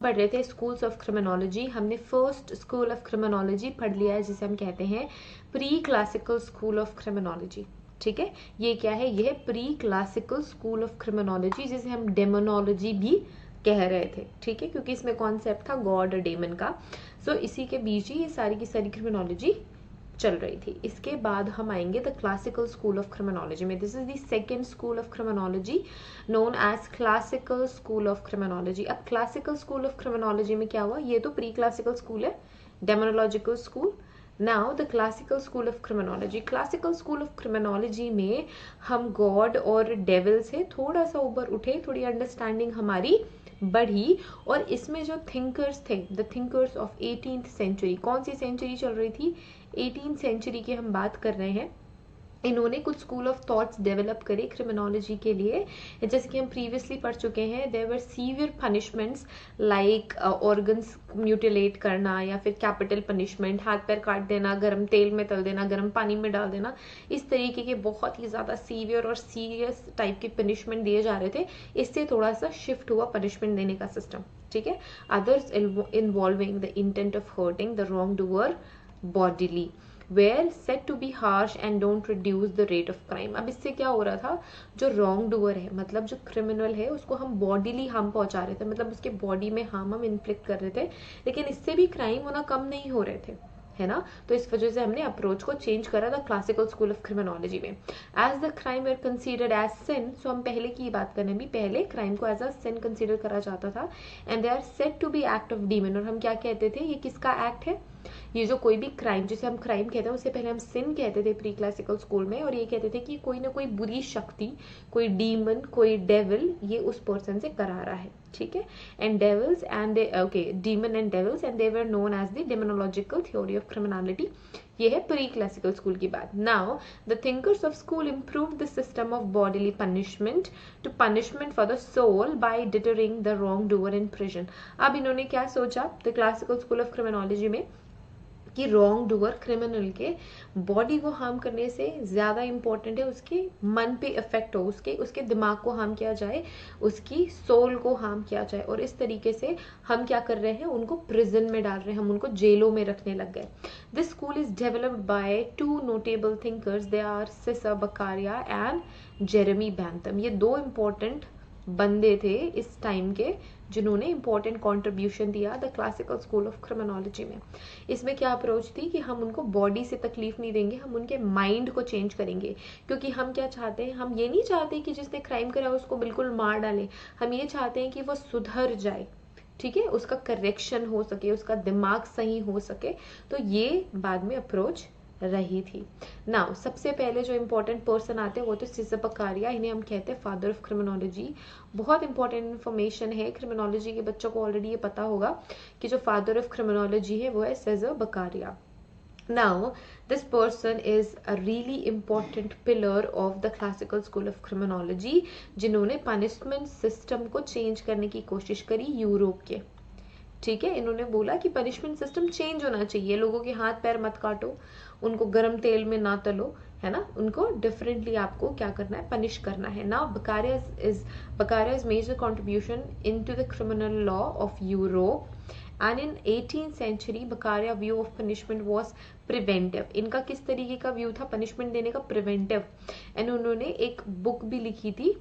पढ़ रहे थे स्कूल्स ऑफ क्रिमिनोलॉजी। हमने फर्स्ट स्कूल ऑफ क्रिमिनोलॉजी पढ़ लिया है, जिसे हम कहते हैं pre classical school of criminology. ठीक है, ये क्या है? ये है pre classical school of criminology, जिसे हम डेमोनोलॉजी भी कह रहे थे। ठीक है, क्योंकि इसमें कॉन्सेप्ट था गॉड डेमन का। सो इसी के बीच ही ये सारी की सारी क्रिमिनोलॉजी चल रही थी। इसके बाद हम आएंगे the classical school of criminology में। This is the second school of criminology known as classical school of criminology. अब क्लासिकल स्कूल ऑफ क्रिमिनोलॉजी में क्या हुआ? ये तो प्री क्लासिकल स्कूल है, demonological school. Now the classical school of criminology. Classical school of criminology में हम God और डेविल से थोड़ा सा ऊपर उठे, थोड़ी अंडरस्टैंडिंग हमारी बढ़ी। और इसमें जो थिंकर्स थे, the thinkers of 18th century, कौन सी सेंचुरी चल रही थी? 18th सेंचुरी की हम बात कर रहे हैं। इन्होंने कुछ स्कूल ऑफ थॉट्स डेवलप करे क्रिमिनोलॉजी के लिए, जैसे कि हम प्रीवियसली पढ़ चुके हैं। There were severe punishments like organs mutilate करना, या फिर कैपिटल पनिशमेंट, हाथ पैर काट देना, गर्म तेल में तल देना, गर्म पानी में डाल देना। इस तरीके के बहुत ही ज़्यादा सीवियर और सीरियस टाइप के पनिशमेंट दिए जा रहे थे। इससे थोड़ा सा शिफ्ट हुआ पनिशमेंट देने का सिस्टम। ठीक है, others involving the intent of hurting the wrong doer bodily were said to be harsh and don't reduce the rate of crime। अब इससे क्या हो रहा था? जो रॉन्ग डूअर है, मतलब जो क्रिमिनल है, उसको हम बॉडीली हार्म पहुंचा रहे थे, मतलब उसके बॉडी में हार्म हम इन्फ्लिक्ट कर रहे थे, लेकिन इससे भी क्राइम होना कम नहीं हो रहे थे, है ना? तो इस वजह से हमने अप्रोच को चेंज करा था क्लासिकल स्कूल ऑफ क्रिमिनोलॉजी में। As the crime were considered as sin, so हम पहले की बात करें भी, पहले क्राइम को एज अ सिन कंसीडर करा जाता था। And they are said to be act of demon, और हम क्या कहते थे? ये किसका एक्ट है? ये जो कोई भी क्राइम, जिसे हम क्राइम कहते हैं, उससे पहले हम सिन कहते थे प्री क्लासिकल स्कूल में, और ये कहते थे कि कोई ना कोई बुरी शक्ति, कोई डीमन, कोई डेविल, ये उस पर्सन से करा रहा है। ठीक है, and devils and okay, demon and devils, and they were known as the demonological theory of criminality. ये है प्री क्लासिकल स्कूल की बात। Now the thinkers of school improve the system of bodily punishment to punishment for the soul by deterring the wrong doer in prison. अब इन्होंने क्या सोचा the classical school of criminology में, कि wrong doer criminal के body को harm करने से ज्यादा इंपॉर्टेंट है उसके मन पे इफेक्ट हो, उसके दिमाग को हार्म किया जाए, उसकी सोल को हार्म किया जाए। और इस तरीके से हम क्या कर रहे हैं? उनको प्रिजन में डाल रहे हैं, हम उनको जेलों में रखने लग गए। This school is developed by two notable thinkers, they are Cesare Beccaria and Jeremy Bentham. ये दो इंपॉर्टेंट बंदे थे इस टाइम के, जिन्होंने इंपॉर्टेंट कंट्रीब्यूशन दिया the classical school of criminology में। इसमें क्या अप्रोच थी? कि हम उनको बॉडी से तकलीफ नहीं देंगे, हम उनके माइंड को चेंज करेंगे। क्योंकि हम क्या चाहते हैं? हम ये नहीं चाहते कि जिसने क्राइम करा उसको बिल्कुल मार डालें, हम ये चाहते हैं कि वो सुधर जाए। ठीक है, उसका करेक्शन हो सके, उसका दिमाग सही हो सके। तो ये बाद में अप्रोच रही थी। नाउ सबसे पहले जो इंपॉर्टेंट पर्सन आते हैं वो तो सीजर बकारिया, इन्हें हम कहते हैं फादर ऑफ क्रिमिनोलॉजी। बहुत इंपॉर्टेंट इन्फॉर्मेशन है क्रिमिनोलॉजी के बच्चों को ऑलरेडी ये पता होगा कि जो फादर ऑफ क्रिमिनोलॉजी है वो है scissor बकारिया। Now, this person is a really important pillar of the classical school of criminology, जिन्होंने पनिशमेंट सिस्टम को चेंज करने की कोशिश करी यूरोप के। ठीक है, इन्होंने बोला कि पनिशमेंट सिस्टम चेंज होना चाहिए, लोगों के हाथ पैर मत काटो, उनको गर्म तेल में ना तलो, है ना? उनको डिफरेंटली आपको क्या करना है? पनिश करना है। Now Beccaria major contribution into the criminal law of Europe, and in 18th century Beccaria view of punishment was preventive। इनका किस तरीके का व्यू था पनिशमेंट देने का? प्रिवेंटिव। एंड उन्होंने एक बुक भी लिखी थी,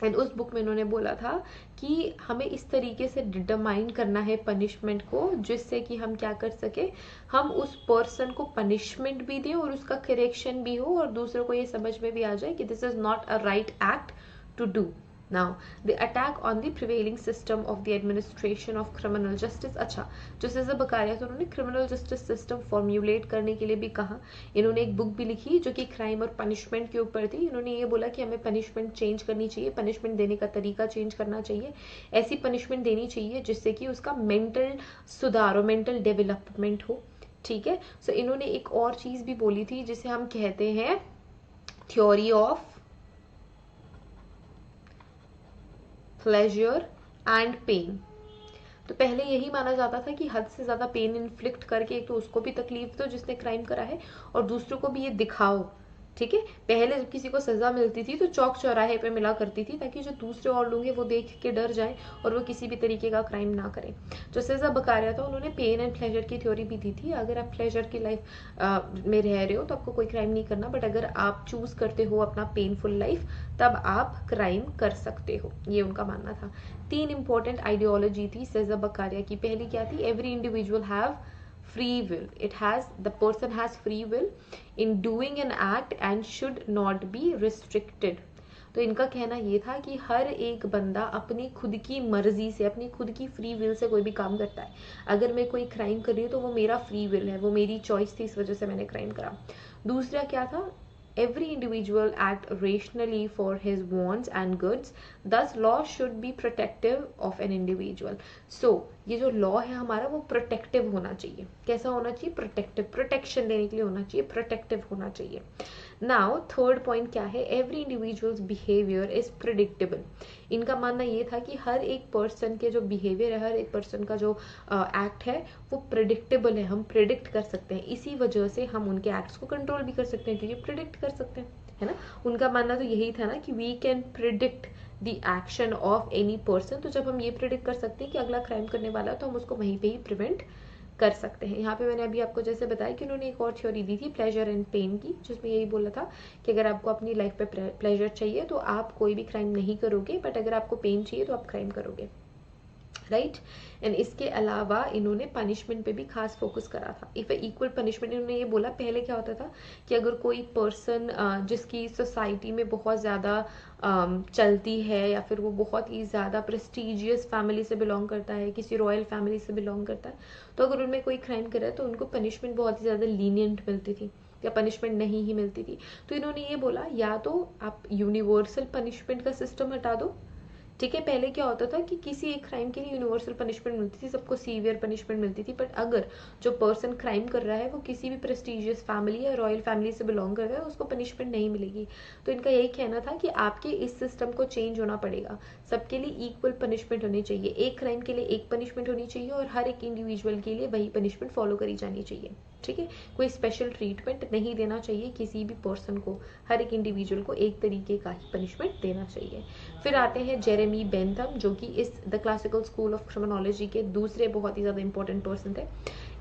एंड उस बुक में उन्होंने बोला था कि हमें इस तरीके से डिटरमाइन करना है पनिशमेंट को, जिससे कि हम क्या कर सके? हम उस पर्सन को पनिशमेंट भी दें और उसका करेक्शन भी हो, और दूसरों को ये समझ में भी आ जाए कि this is not a right act to do. Now, the attack on the prevailing system of the administration of criminal justice। अच्छा, जो सीजर बकारिया थे उन्होंने क्रिमिनल जस्टिस सिस्टम फॉर्म्यूलेट करने के लिए भी कहा। इन्होंने एक बुक भी लिखी जो कि क्राइम और पनिशमेंट के ऊपर थी। इन्होंने ये बोला कि हमें पनिशमेंट चेंज करनी चाहिए, पनिशमेंट देने का तरीका चेंज करना चाहिए, ऐसी पनिशमेंट देनी चाहिए जिससे कि उसका मेंटल सुधार हो, मेंटल डेवलपमेंट हो। ठीक है, सो इन्होंने एक और चीज भी बोली थी जिसे हम कहते हैं theory of pleasure and pain. तो पहले यही माना जाता था कि हद से ज्यादा पेन इन्फ्लिक्ट करके एक तो उसको भी तकलीफ दो जिसने क्राइम करा है, और दूसरों को भी ये दिखाओ, ठीक है, पहले जब किसी को सजा मिलती थी तो चौक चौराहे पे मिला करती थी, ताकि जो दूसरे और लोग हैं वो देख के डर जाएं और वो किसी भी तरीके का क्राइम ना करें। जो सेज़र बकारिया था उन्होंने पेन एंड प्लेजर की थ्योरी भी दी थी। अगर आप प्लेजर की लाइफ में रह रहे हो तो आपको कोई क्राइम नहीं करना, बट अगर आप चूज करते हो अपना पेनफुल लाइफ तब आप क्राइम कर सकते हो, ये उनका मानना था। 3 इंपॉर्टेंट आइडियोलॉजी थी सेज़र बकारिया की। पहली क्या थी? Every individual have free will. The person has free will in doing an act and should not be restricted. तो इनका कहना ये था कि हर एक बंदा अपनी खुद की मर्जी से, अपनी खुद की फ्री विल से कोई भी काम करता है। अगर मैं कोई क्राइम कर रही हूँ तो वो मेरा फ्री विल है, वो मेरी चॉइस थी, इस वजह से मैंने क्राइम करा। दूसरा क्या था? Every individual act rationally for his wants and goods. Thus, law should be protective of an individual. So, ये जो लॉ है हमारा वो प्रोटेक्टिव होना चाहिए। कैसा होना चाहिए? प्रोटेक्टिव, प्रोटेक्शन देने के लिए होना चाहिए, प्रोटेक्टिव होना चाहिए। नाउ थर्ड पॉइंट क्या है? Every individuals behaviour is predictable. इनका मानना ये था कि हर एक पर्सन के जो बिहेवियर है, हर एक पर्सन का जो एक्ट है वो प्रिडिक्टेबल है, हम प्रिडिक्ट कर सकते हैं। इसी वजह से हम उनके एक्ट्स को कंट्रोल भी कर सकते हैं, क्योंकि प्रिडिक्ट कर सकते हैं, है ना। उनका मानना तो यही था ना कि we can predict the action of any person. तो जब हम ये प्रिडिक्ट कर सकते हैं कि अगला क्राइम करने वाला है तो हम उसको वहीं पे ही प्रिवेंट कर सकते हैं। यहाँ पे मैंने अभी आपको जैसे बताया कि उन्होंने एक और थ्योरी दी थी प्लेजर एंड पेन की, जिसमें यही बोला था कि अगर आपको अपनी लाइफ पे प्लेजर चाहिए तो आप कोई भी क्राइम नहीं करोगे, बट अगर आपको पेन चाहिए तो आप क्राइम करोगे, राइट। एंड इसके अलावा इन्होंने पनिशमेंट पे भी खास फोकस करा था। इफ इक्वल पनिशमेंट, इन्होंने ये बोला, पहले क्या होता था कि अगर कोई पर्सन जिसकी सोसाइटी में बहुत ज़्यादा चलती है या फिर वो बहुत ही ज़्यादा प्रेस्टिजियस फैमिली से बिलोंग करता है, किसी रॉयल फैमिली से बिलोंग करता है, तो अगर उनमें कोई क्राइम करे तो उनको पनिशमेंट बहुत ही ज़्यादा लीनियंट मिलती थी या पनिशमेंट नहीं ही मिलती थी। तो इन्होंने ये बोला या तो आप यूनिवर्सल पनिशमेंट का सिस्टम हटा दो, ठीक है। पहले क्या होता था कि किसी एक क्राइम के लिए यूनिवर्सल पनिशमेंट मिलती थी, सबको सीवियर पनिशमेंट मिलती थी, बट अगर जो पर्सन क्राइम कर रहा है वो किसी भी प्रेस्टिजियस फैमिली या रॉयल फैमिली से बिलोंग कर रहा है, उसको पनिशमेंट नहीं मिलेगी। तो इनका यही कहना था कि आपके इस सिस्टम को चेंज होना पड़ेगा, सबके लिए इक्वल पनिशमेंट होनी चाहिए, एक क्राइम के लिए एक पनिशमेंट होनी चाहिए और हर एक इंडिविजुअल के लिए वही पनिशमेंट फॉलो करी जानी चाहिए, ठीक है। कोई स्पेशल ट्रीटमेंट नहीं देना चाहिए किसी भी पर्सन को, हर एक इंडिविजुअल को एक तरीके का ही पनिशमेंट देना चाहिए। फिर आते हैं जेरेमी बेंथम, जो कि इस the classical school of criminology के दूसरे बहुत ही ज़्यादा इंपॉर्टेंट पर्सन थे।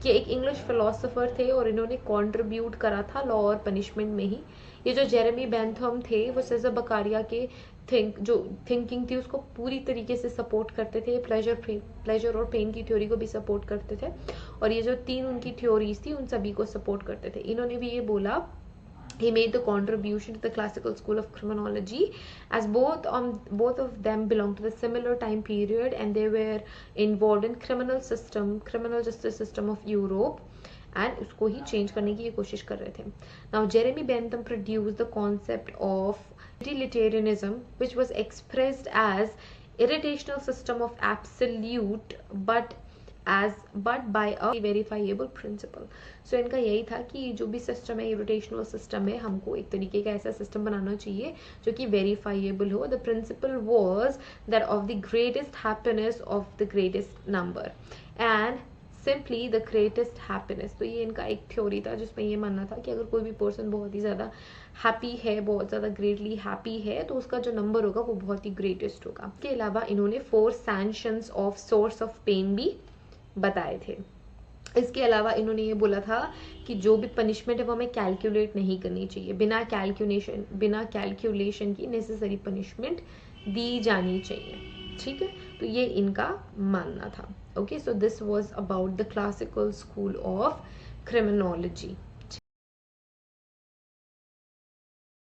ये एक इंग्लिश फिलोसोफर थे और इन्होंने कंट्रीब्यूट करा था लॉ और पनिशमेंट में ही। ये जो जेरेमी बेंथम थे वो सेज़र बकारिया के थिंकिंग थी उसको पूरी तरीके से सपोर्ट करते थे, प्लेजर और पेन की थ्योरी को भी सपोर्ट करते थे, और ये जो 3 उनकी थ्योरीज थी उन सभी को सपोर्ट करते थे। इन्होंने भी ये बोला, he made the contribution to the classical school of criminology, as both of them belong to the similar time period and they were involved in criminal justice system of Europe, and उसको ही change करने की ये कोशिश कर रहे थे। Now Jeremy Bentham produce the concept of utilitarianism, which was expressed as irrational system of absolute but by a verifiable principle. So इनका यही था कि जो भी सिस्टम है, इरिटेशनल सिस्टम है, हमको एक तरीके का ऐसा सिस्टम बनाना चाहिए जो कि वेरीफाइबल हो। The principle was that of the greatest happiness of the greatest number and simply the greatest happiness. तो ये इनका एक थ्योरी था जिसमें ये मानना था कि अगर कोई भी पर्सन बहुत ही ज़्यादा हैप्पी है, बहुत ज़्यादा ग्रेटली हैप्पी है, तो उसका जो नंबर होगा वो बहुत ही ग्रेटेस्ट होगा। इसके अलावा इन्होंने 4 sanctions of source of pain भी बताए थे। इसके अलावा इन्होंने ये बोला था कि जो भी पनिशमेंट है वो हमें कैलकुलेट नहीं करनी चाहिए, बिना कैलकुलेशन की नेसेसरी पनिशमेंट दी जानी चाहिए, ठीक है। तो ये इनका मानना था। Okay, so this was about the classical school of criminology.